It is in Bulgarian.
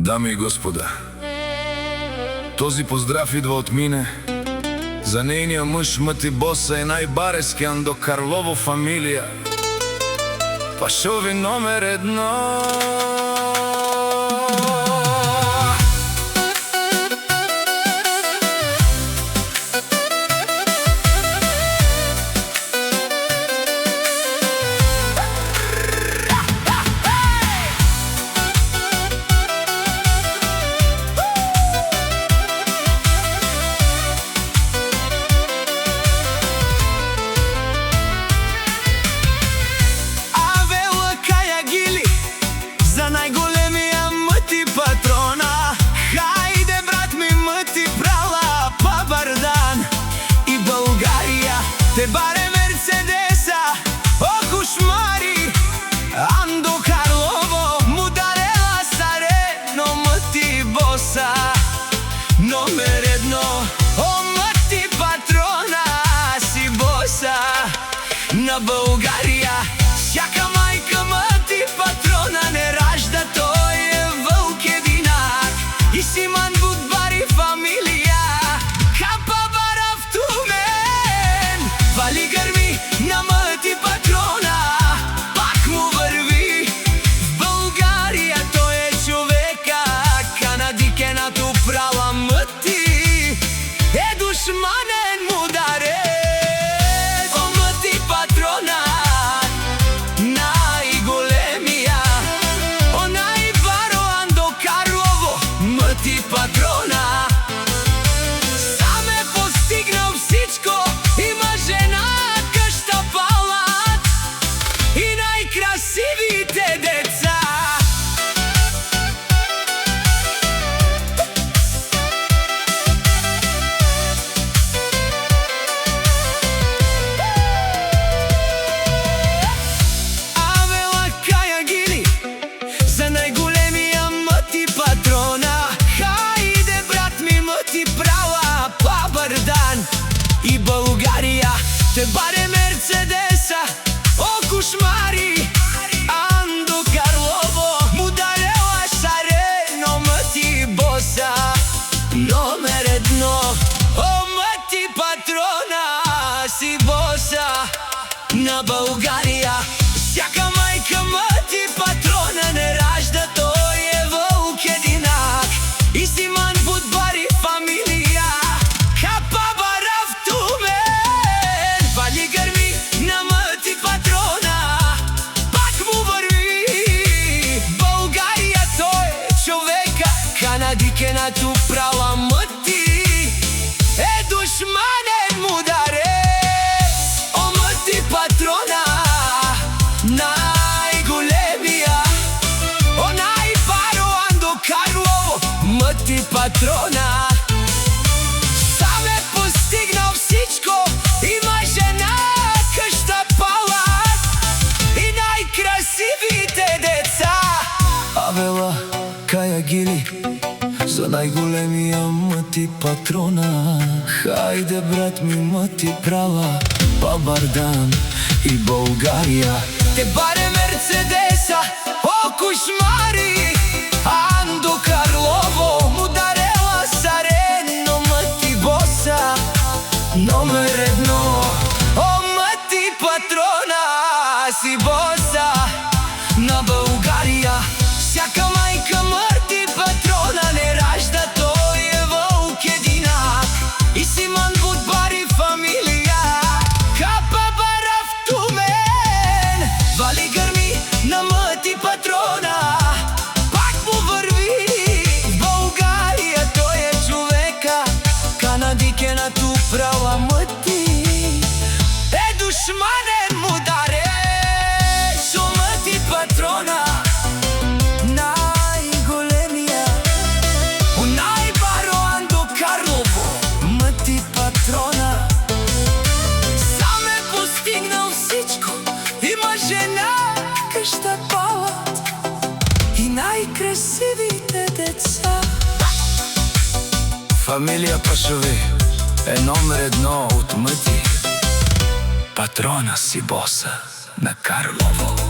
Дами и господа, този поздрав идва от мене за нейния мъж Мъти Боса и най-барескиан до Карлово фамилия. Пашови номер 1. Te bare Mercedesa, o Cușmari, Ando Carlovo, Mudarela Sareno, Măti Bosa, номер 1, о Мъти патрона си боса на България. Всяка майка Мъти патрона не ражда, той е вълк единак и Симан Будбари фамилия. Хапа бара в Тумен, вали гърми на Мъти патрона, пак му върви в България. Той е човека, канадикенато права Мъти е душманен мударец. О Мъти патрона, най-големия, о най-баро Андо Карлово, Мъти патрона. Сам е постигнал всичко, има жена, къща, палат и най-красивите деца. Авела Кая Гили за най-големия Мъти патрона. Хайде, брат ми, Мъти права Пабардан и България. Те баре Мерцедеса, о Кушмари, Андо Карлово, Mudarela Sareno, Мъти Боса, номер 1, о Мъти патрона си боса на България. Всяка майка Мъти патрона не ражда, той е вълк единак и Симан Будбари фамилия. Хапа бара в Тумен, вали гърми на Мъти патрона, пак му върви България. Той е човека, канадикенато права Мъти е душманен мударец. О Мъти патрона, най-големия, о най-баро Андо Карлово, Мъти патрона. Сам е постигнал всичко, има жена, къща, палат и най-красивите деца. Авела Кая Гили за най-големия Мъти патрона. Хайде, брат ми, Мъти права Пабардан и България. Те баре Мерцедеса, о Кушмари, Андо Карлово, Mudarela Sareno, Мъти Боса, Номер 1, о Мъти патрона си боса на България. Всяка майка Мъти патрона не ражда, той е вълк единак и Симан Будбари фамилия. Хапа бара в Тумен, вали гърми на Мъти патрона, пак му върви в България. Той е човека, канадикенато права Мъти е душманен мударец. О Мъти патрона, най-големия, о най-баро Андо Карлово, Мъти патрона. сам е постигнал всичко, има жена, къща, палат и най-красивите деца. Фамилия Пашови е номер 1 от Мъти патрона си боса на Карлово.